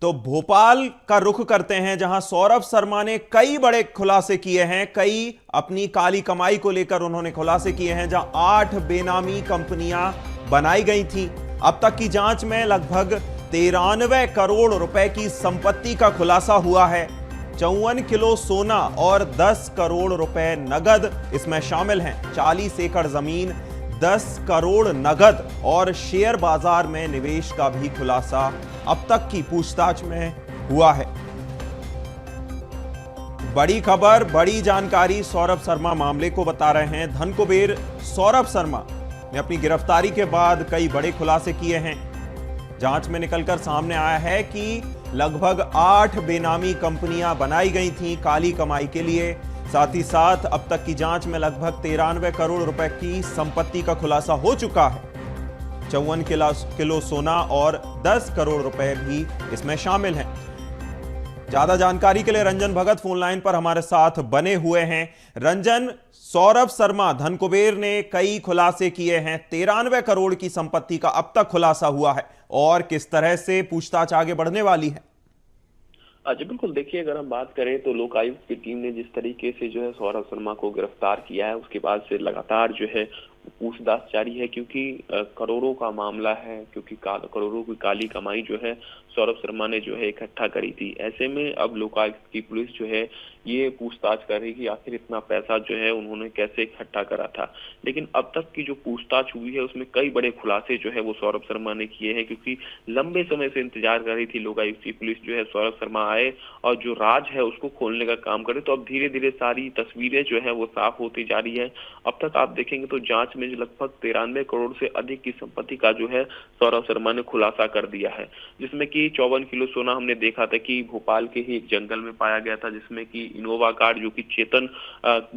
तो भोपाल का रुख करते हैं, जहां सौरभ शर्मा ने कई बड़े खुलासे किए हैं। कई अपनी काली कमाई को लेकर उन्होंने खुलासे किए हैं, जहां 8 बेनामी कंपनियां बनाई गई थी। अब तक की जांच में लगभग 93 करोड़ रुपए की संपत्ति का खुलासा हुआ है। 54 किलो सोना और 10 करोड़ रुपए नगद इसमें शामिल हैं। 40 एकड़ जमीन, 10 करोड़ नगद और शेयर बाजार में निवेश का भी खुलासा अब तक की पूछताछ में हुआ है। बड़ी खबर, बड़ी जानकारी सौरभ शर्मा मामले को बता रहे हैं। धन कुबेर सौरभ शर्मा ने अपनी गिरफ्तारी के बाद कई बड़े खुलासे किए हैं। जांच में निकलकर सामने आया है कि लगभग 8 बेनामी कंपनियां बनाई गई थीं काली कमाई के लिए। साथ ही साथ अब तक की जांच में लगभग 93 करोड़ रुपए की संपत्ति का खुलासा हो चुका है। 54 किलो सोना और 10 करोड़ रुपए भी इसमें शामिल हैं। ज्यादा जानकारी के लिए रंजन भगत फोन लाइन पर हमारे साथ बने हुए हैं। रंजन, सौरभ शर्मा धन कुबेर ने कई खुलासे किए हैं। 93 करोड़ की संपत्ति का अब तक खुलासा हुआ है और किस तरह से पूछताछ आगे बढ़ने वाली है? जी बिल्कुल, देखिए अगर हम बात करें तो लोकायुक्त की टीम ने जिस तरीके से जो है सौरभ शर्मा को गिरफ्तार किया है, उसके बाद से लगातार जो है पूछताछ जारी है, क्योंकि करोड़ों का मामला है, क्योंकि करोड़ों की काली कमाई जो है सौरभ शर्मा ने जो है इकट्ठा करी थी। ऐसे में अब लोकायुक्त की पुलिस जो है ये पूछताछ कर रही कि आखिर इतना पैसा जो है उन्होंने कैसे इकट्ठा करा था। लेकिन अब तक की जो पूछताछ हुई है उसमें कई बड़े खुलासे जो है वो सौरभ शर्मा ने किए हैं, क्योंकि लंबे समय से इंतजार कर रही थी लोकायुक्त की पुलिस जो है सौरभ शर्मा आए और जो राज है उसको खोलने का काम करे। तो अब धीरे धीरे सारी तस्वीरें जो है वो साफ होती जा रही है। अब तक आप देखेंगे तो जांच में जो लगभग 93 करोड़ से अधिक की संपत्ति का जो है सौरभ शर्मा ने खुलासा कर दिया है, जिसमें कि 54 किलो सोना हमने देखा था कि भोपाल के ही एक जंगल में पाया गया था, जिसमें कि इनोवा कार जो कि चेतन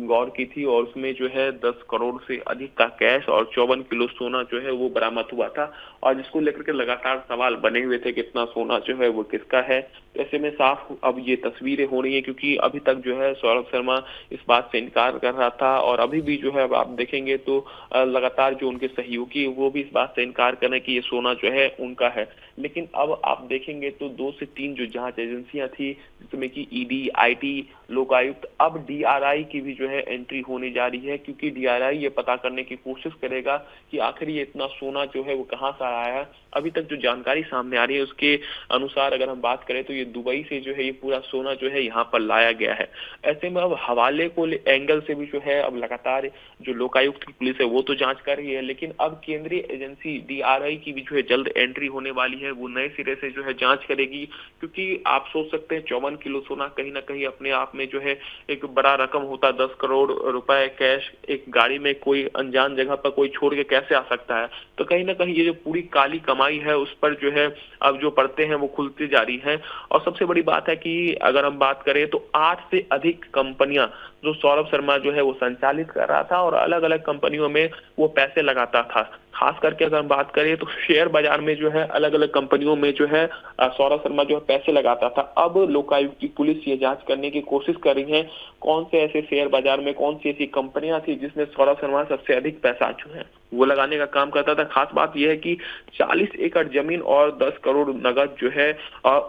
गौर की थी, और उसमें जो है 10 करोड़ से अधिक का कैश और 54 किलो सोना जो है वो बरामद हुआ था, और जिसको लेकर के लगातार सवाल बने हुए थे कितना सोना जो है वो किसका है। ऐसे में साफ अब ये तस्वीरें हो रही है, क्योंकि अभी तक जो है सौरभ शर्मा इस बात से इनकार कर रहा था, और अभी भी जो है अब आप देखेंगे तो लगातार जो उनके सहयोगी वो भी इस बात से इनकार कर रहे हैं कि ये सोना जो है उनका है। लेकिन अब आप देखेंगे तो 2 से 3 जो जांच एजेंसियां थी, जिसमें कि ईडी, आईटी, लोकायुक्त, अब डीआरआई की भी जो है एंट्री होने जा रही है, क्योंकि डीआरआई ये पता करने की कोशिश करेगा कि आखिर ये इतना सोना जो है वो कहां से आया है। अभी तक जो जानकारी सामने आ रही है उसके अनुसार अगर हम बात करें तो ये दुबई से जो है ये पूरा सोना जो है यहाँ पर लाया गया है। ऐसे में अब हवाले को एंगल से भी जो है अब लगातार जो लोकायुक्त की पुलिस है वो तो जांच कर रही है, लेकिन अब केंद्रीय एजेंसी डीआरआई की भी जो है जल्द एंट्री होने वाली है। वो नए सिरे से जो है जांच करेगी, क्योंकि आप सोच सकते हैं 54 किलो सोना कहीं ना कहीं अपने आप में जो है एक बड़ा रकम होता। 10 करोड़ रुपए कैश एक गाड़ी में कोई अनजान जगह पर कोई छोड़ के कैसे आ सकता है? तो कहीं ना कहीं ये जो पूरी काली कमाई है उस पर जो है अब जो परतें हैं वो खुलती जा रही हैं। और सबसे बड़ी बात है कि अगर हम बात करें तो 8 से अधिक कंपनियां जो सौरभ शर्मा जो है वो संचालित कर रहा था और अलग अलग कंपनियों में वो पैसे लगाता था। खास करके अगर हम बात करें तो शेयर बाजार में जो है अलग अलग कंपनियों में जो है सौरभ शर्मा जो है पैसे लगाता था। अब लोकायुक्त की पुलिस ये जांच करने की कोशिश कर रही है कौन से ऐसे शेयर बाजार में कौन सी ऐसी कंपनियां थी जिसमें सौरभ शर्मा सबसे अधिक पैसा जो है वो लगाने का काम करता था। खास बात यह है कि 40 एकड़ जमीन और 10 करोड़ नगद जो है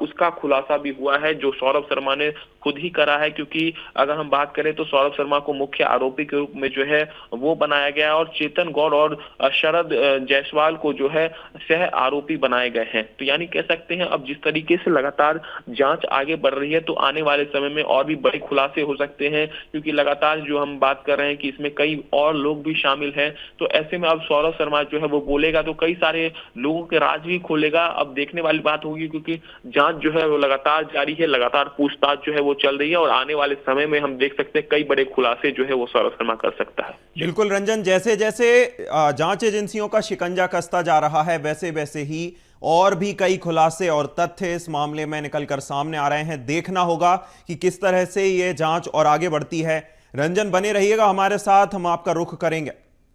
उसका खुलासा भी हुआ है, जो सौरभ शर्मा ने खुद ही करा है, क्योंकि अगर हम बात करें तो सौरभ शर्मा को मुख्य आरोपी के रूप में जो है वो बनाया गया और चेतन गौर और शरद जायसवाल को जो है सह आरोपी बनाए गए हैं। तो यानी कह सकते हैं अब जिस तरीके से लगातार जांच आगे बढ़ रही है तो आने वाले समय में और भी बड़े खुलासे हो सकते हैं, क्योंकि लगातार जो हम बात कर रहे हैं कि इसमें कई और लोग भी शामिल हैं। तो ऐसे में अब सौरभ शर्मा जो है वो बोलेगा तो कई सारे लोगों के राज भी खोलेगा। अब देखने वाली बात होगी, क्योंकि जांच जो है वो लगातार जारी है, लगातार पूछताछ जो है वो चल रही है, और आने वाले समय में हम देख सकते हैं कई बड़े खुलासे जो है वो सौरभ शर्मा कर सकता है। बिल्कुल रंजन, जैसे जैसे जांच एजेंसियों का शिकंजा कसता जा रहा है वैसे वैसे ही और भी कई खुलासे और तथ्य इस मामले में निकलकर सामने आ रहे हैं। देखना होगा कि किस तरह से ये जांच और आगे बढ़ती है। रंजन, बने रहिएगा हमारे साथ, हम आपका रुख करेंगे।